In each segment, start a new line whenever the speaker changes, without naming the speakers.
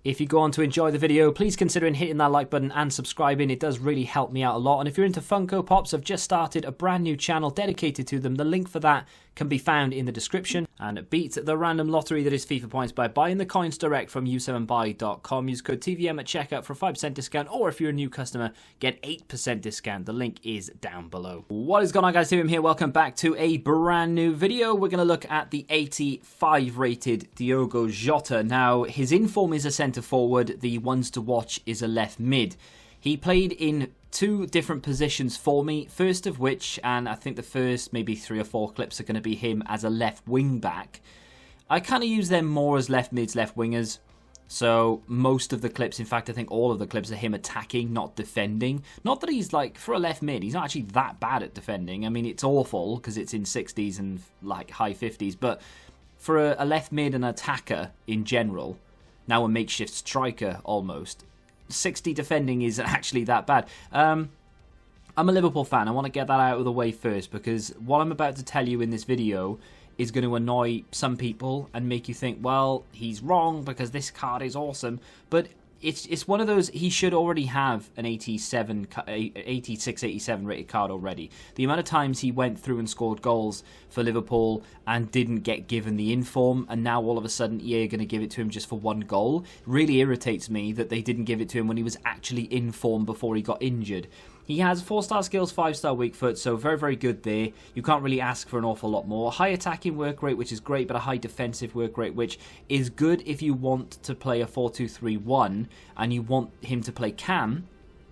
If you go on to enjoy the video, please consider hitting that like button and subscribing. It does really help me out a lot. And if you're into Funko Pops, I've just started a brand new channel dedicated to them. The link for that can be found in the description. And beat the random lottery that is FIFA points by buying the coins direct from u7buy.com. Use code TVM at checkout for a 5% discount, or if you're a new customer, get 8% discount. The link is down below. What is going on, guys? TVM here. Welcome back to a brand new video. We're going to look at the 85 rated Diogo Jota. Now, his inform is a centre forward. The ones to watch is a left mid. He played in two different positions for me, first of which, and I think the first maybe 3 or 4 clips are going to be him as a left wing back. I kind of use them more as left mids, left wingers. So most of the clips, in fact I think all of the clips are him attacking, not defending. Not that he's like, for a left mid, he's not actually that bad at defending. I mean, it's awful because it's in 60s and like high 50s, but for a left mid and attacker in general, now a makeshift striker almost, 60 defending isn't actually that bad. I'm a Liverpool fan. I want to get that out of the way first, because what I'm about to tell you in this video is going to annoy some people and make you think, well, he's wrong because this card is awesome. But it's one of those, he should already have an 86, 87 rated card already. The amount of times he went through and scored goals for Liverpool and didn't get given the inform, and now all of a sudden EA are going to give it to him just for 1 goal, really irritates me that they didn't give it to him when he was actually in form before he got injured. He has 4-star skills, 5-star weak foot, so very, very good there. You can't really ask for an awful lot more. High attacking work rate, which is great, but a high defensive work rate, which is good if you want to play a 4-2-3-1 and you want him to play cam,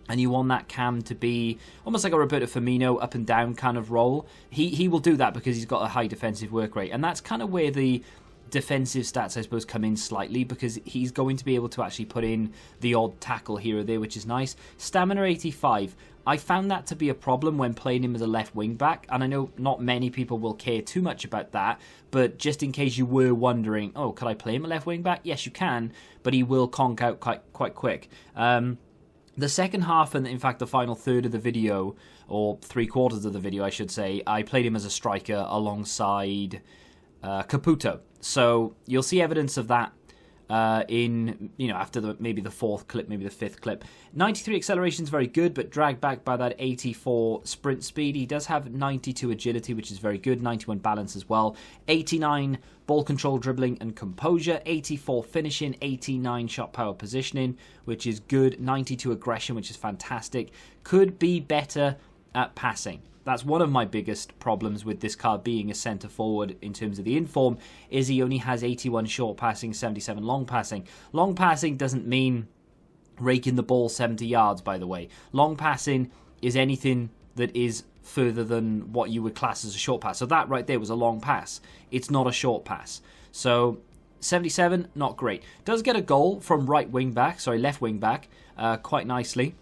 and you want that cam to be almost like a Roberto Firmino up and down kind of role. He will do that because he's got a high defensive work rate, and that's kind of where the defensive stats, I suppose, come in slightly, because he's going to be able to actually put in the odd tackle here or there, which is nice. Stamina 85. I found that to be a problem when playing him as a left wing back, and I know not many people will care too much about that, but just in case you were wondering, oh, could I play him a left wing back? Yes, you can, but he will conk out quite quick. The second half, and in fact the final third of the video, or 3/4 of the video I should say, I played him as a striker alongside Caputo. So you'll see evidence of that in, after maybe the 4th clip, maybe the 5th clip. 93 acceleration is very good, but dragged back by that 84 sprint speed. He does have 92 agility, which is very good, 91 balance as well, 89 ball control, dribbling and composure, 84 finishing, 89 shot power positioning, which is good, 92 aggression, which is fantastic. Could be better at passing. That's one of my biggest problems with this card being a centre forward in terms of the inform, is he only has 81 short passing, 77 long passing. Long passing doesn't mean raking the ball 70 yards, by the way. Long passing is anything that is further than what you would class as a short pass. So that right there was a long pass. It's not a short pass. So 77, not great. Does get a goal from left wing back, quite nicely.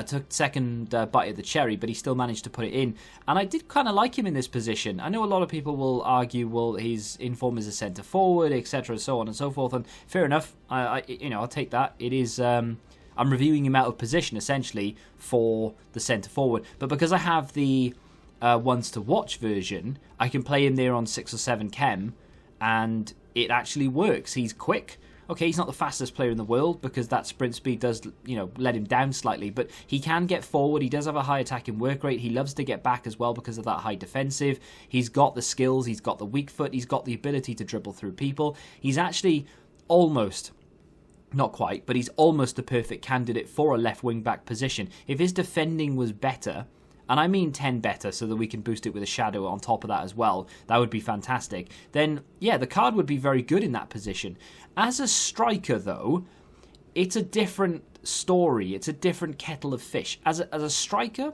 Took second bite of the cherry, but he still managed to put it in. And I did kind of like him in this position. I know a lot of people will argue, well, his inform is a centre forward, etc., so on and so forth. And fair enough, I'll take that. It is, I'm reviewing him out of position essentially for the centre forward. But because I have the ones to watch version, I can play him there on 6 or 7 chem, and it actually works. He's quick. Okay, he's not the fastest player in the world because that sprint speed does, let him down slightly. But he can get forward. He does have a high attacking work rate. He loves to get back as well because of that high defensive. He's got the skills. He's got the weak foot. He's got the ability to dribble through people. He's actually almost, not quite, but he's almost the perfect candidate for a left wing back position. If his defending was better, and I mean 10 better so that we can boost it with a shadow on top of that as well, that would be fantastic, then yeah, the card would be very good in that position. As a striker though, it's a different story. It's a different kettle of fish. As a striker,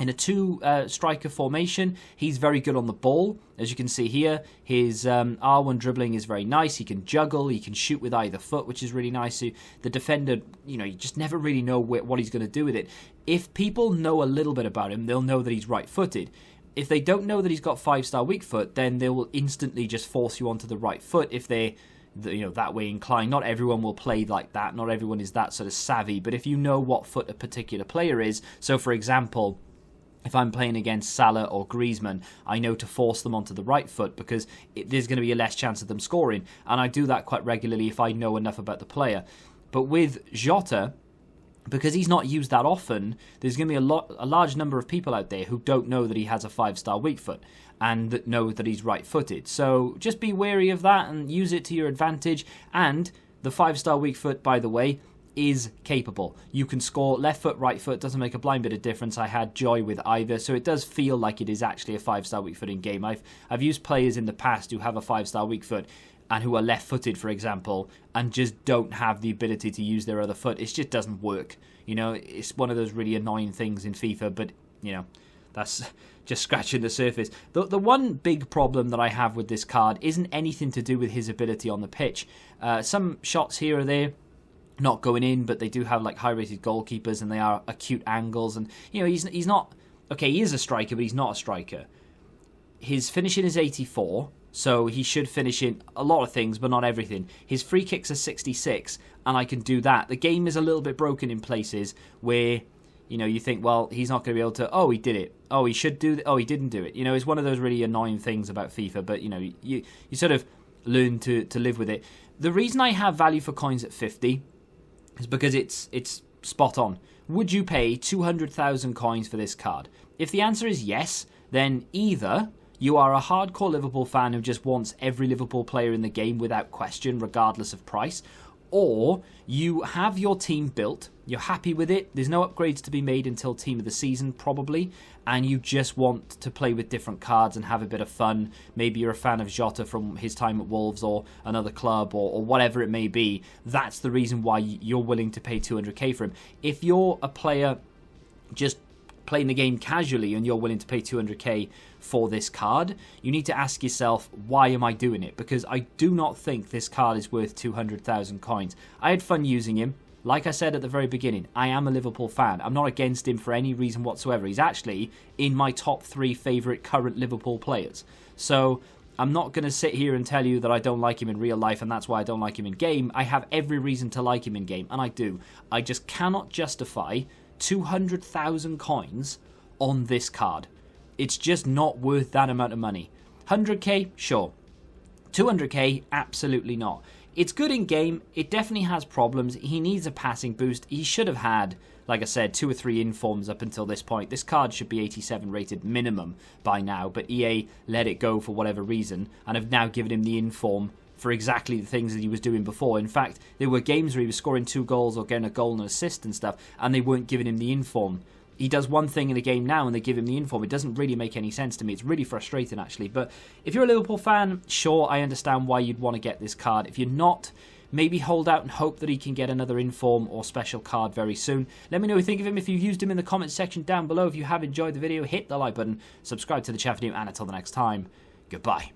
in a 2-striker formation, he's very good on the ball. As you can see here, his R1 dribbling is very nice. He can juggle, he can shoot with either foot, which is really nice. So the defender, you just never really know what he's going to do with it. If people know a little bit about him, they'll know that he's right-footed. If they don't know that he's got 5-star weak foot, then they will instantly just force you onto the right foot if they're that way inclined. Not everyone will play like that. Not everyone is that sort of savvy. But if you know what foot a particular player is, so for example, if I'm playing against Salah or Griezmann, I know to force them onto the right foot because there's going to be a less chance of them scoring. And I do that quite regularly if I know enough about the player. But with Jota, because he's not used that often, there's going to be a large number of people out there who don't know that he has a 5-star weak foot and that know that he's right-footed. So just be wary of that and use it to your advantage. And the 5-star weak foot, by the way, is capable. You can score left foot, right foot, doesn't make a blind bit of difference. I had joy with either, so it does feel like it is actually a 5-star weak foot in game. I've used players in the past who have a 5-star weak foot and who are left-footed, for example, and just don't have the ability to use their other foot. It just doesn't work. You know, it's one of those really annoying things in FIFA, but, you know, that's just scratching the surface. The one big problem that I have with this card isn't anything to do with his ability on the pitch. Some shots here or there, not going in, but they do have like high-rated goalkeepers and they are acute angles. And, you know, he's not... Okay, he is a striker, but he's not a striker. His finishing is 84, so he should finish in a lot of things, but not everything. His free kicks are 66, and I can do that. The game is a little bit broken in places where, you know, you think, well, he's not going to be able to... Oh, he did it. Oh, he should do... Oh, he didn't do it. You know, it's one of those really annoying things about FIFA, but, you know, you sort of learn to live with it. The reason I have value for coins at 50... is because it's spot on. Would you pay 200,000 coins for this card? If the answer is yes, then either you are a hardcore Liverpool fan who just wants every Liverpool player in the game without question, regardless of price, or you have your team built, you're happy with it, there's no upgrades to be made until team of the season probably, and you just want to play with different cards and have a bit of fun. Maybe you're a fan of Jota from his time at Wolves or another club or whatever it may be. That's the reason why you're willing to pay 200k for him. If you're a player just playing the game casually and you're willing to pay 200k for this card, you need to ask yourself, why am I doing it? Because I do not think this card is worth 200,000 coins. I had fun using him. Like I said at the very beginning, I am a Liverpool fan. I'm not against him for any reason whatsoever. He's actually in my top 3 favourite current Liverpool players. So I'm not going to sit here and tell you that I don't like him in real life and that's why I don't like him in game. I have every reason to like him in game, and I do. I just cannot justify 200,000 coins on this card. It's just not worth that amount of money. 100k, sure. 200k, absolutely not. It's good in game. It definitely has problems. He needs a passing boost. He should have had, like I said, 2 or 3 informs up until this point. This card should be 87 rated minimum by now, but EA let it go for whatever reason and have now given him the inform for exactly the things that he was doing before. In fact, there were games where he was scoring 2 goals or getting a goal and an assist and stuff, and they weren't giving him the inform. He does one thing in a game now and they give him the inform. It doesn't really make any sense to me. It's really frustrating, actually. But if you're a Liverpool fan, sure, I understand why you'd want to get this card. If you're not, maybe hold out and hope that he can get another inform or special card very soon. Let me know what you think of him if you've used him in the comments section down below. If you have enjoyed the video, hit the like button, subscribe to the channel, and until the next time, goodbye.